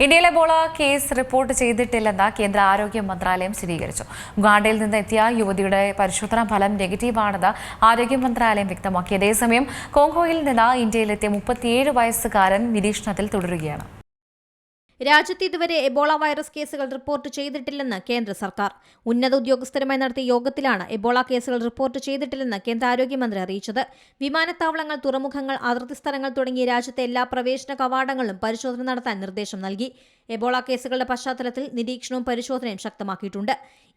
ഇന്ത്യയിൽ Ebola case report ചെയ്തിട്ടില്ലെന്ന് കേന്ദ്ര ആരോഗ്യ മന്ത്രാലയം സ്ഥിരീകരിച്ചു. ഉഗാണ്ടയിൽ നിന്ന് എത്തിയ യുവതിയുടെ പരിശോധനാ ഫലം നെഗറ്റീവാണെന്ന് ആരോഗ്യ മന്ത്രാലയം വ്യക്തമാക്കി. അതേസമയം കോങ്കോയിൽ നിന്ന് ഇന്ത്യയിലെത്തിയ 37 വയസ്സുകാരൻ നിരീക്ഷണത്തിൽ തുടരുകയാണ്. രാജ്യത്ത് ഇതുവരെ എബോള വൈറസ് കേസുകൾ റിപ്പോർട്ട് ചെയ്തിട്ടില്ലെന്ന് കേന്ദ്ര സർക്കാർ. ഉന്നത ഉദ്യോഗസ്ഥരുമായി നടത്തിയ യോഗത്തിലാണ് എബോള കേസുകൾ റിപ്പോർട്ട് ചെയ്തിട്ടില്ലെന്ന് കേന്ദ്ര ആരോഗ്യമന്ത്രി അറിയിച്ചത്. വിമാനത്താവളങ്ങൾ, തുറമുഖങ്ങൾ, അതിർത്തി സ്ഥലങ്ങൾ തുടങ്ങിയ രാജ്യത്തെ എല്ലാ പ്രവേശന കവാടങ്ങളിലും പരിശോധന നടത്താൻ നിർദ്ദേശം നൽകി. എബോള കേസുകളുടെ പശ്ചാത്തലത്തിൽ നിരീക്ഷണവും പരിശോധനയും ശക്തമാക്കിയിട്ടുണ്ട്.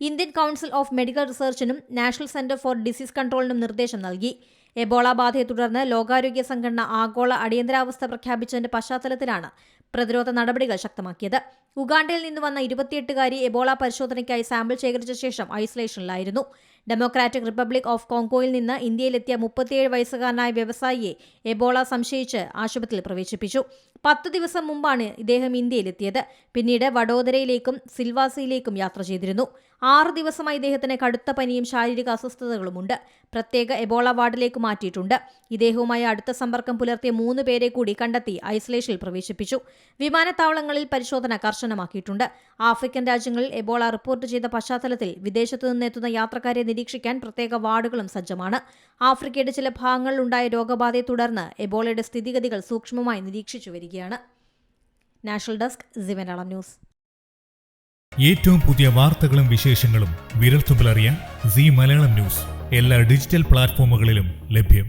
ഇന്ത്യൻ കൌൺസിൽ ഓഫ് മെഡിക്കൽ റിസർച്ചിനും നാഷണൽ സെന്റർ ഫോർ ഡിസീസ് കൺട്രോളിനും നിർദ്ദേശം നൽകി. എബോള ബാധയെ തുടർന്ന് ലോകാരോഗ്യ സംഘടന ആഗോള അടിയന്തരാവസ്ഥ പ്രഖ്യാപിച്ചതിന്റെ പശ്ചാത്തലത്തിലാണ് പ്രതിരോധ നടപടികൾ ശക്തമാക്കിയത്. ഉഗാണ്ടയിൽ നിന്ന് വന്ന 28-കാരി എബോള പരിശോധനയ്ക്കായി സാമ്പിൾ ശേഖരിച്ച ശേഷം ഐസൊലേഷനിലായിരുന്നു. ഡെമോക്രാറ്റിക് റിപ്പബ്ലിക് ഓഫ് കോങ്കോയിൽ നിന്ന് ഇന്ത്യയിലെത്തിയ 37 വയസ്സുകാരനായ വ്യവസായിയെ എബോള സംശയിച്ച് ആശുപത്രിയിൽ പ്രവേശിപ്പിച്ചു. 10 ദിവസം മുമ്പാണ് ഇദ്ദേഹം ഇന്ത്യയിലെത്തിയത്. പിന്നീട് വഡോദരയിലേക്കും സിൽവാസയിലേക്കും യാത്ര ചെയ്തിരുന്നു. 6 ദിവസമായി ഇദ്ദേഹത്തിന് കടുത്ത പനിയും ശാരീരിക അസ്വസ്ഥതകളുമുണ്ട്. പ്രത്യേക എബോള വാർഡിലേക്ക് മാറ്റിയിട്ടുണ്ട്. ഇദ്ദേഹവുമായി അടുത്ത സമ്പർക്കം പുലർത്തിയ 3 പേരെ കൂടി കണ്ടെത്തി ഐസൊലേഷനിൽ പ്രവേശിപ്പിച്ചു. വിമാനത്താവളങ്ങളിൽ പരിശോധന കർശനമാക്കിയിട്ടുണ്ട്. ആഫ്രിക്കൻ രാജ്യങ്ങളിൽ എബോള റിപ്പോർട്ട് ചെയ്ത പശ്ചാത്തലത്തിൽ വിദേശത്തു നിന്നെത്തുന്ന യാത്രക്കാരെ നിരീക്ഷിക്കാൻ പ്രത്യേക വാർഡുകളും സജ്ജമാണ്. ആഫ്രിക്കയുടെ ചില ഭാഗങ്ങളിലുണ്ടായ രോഗബാധയെ തുടർന്ന് എബോളയുടെ സ്ഥിതിഗതികൾ സൂക്ഷ്മമായി നിരീക്ഷിച്ചു വരികയാണ്. National desk C Malayalam news. ഏറ്റവും പുതിയ വാർത്തകളും വിശേഷങ്ങളും വിരൽത്തുമ്പിലറിയാൻ സി മലയാളം ന്യൂസ് എല്ലാ ഡിജിറ്റൽ പ്ലാറ്റ്ഫോമുകളിലും ലഭ്യം.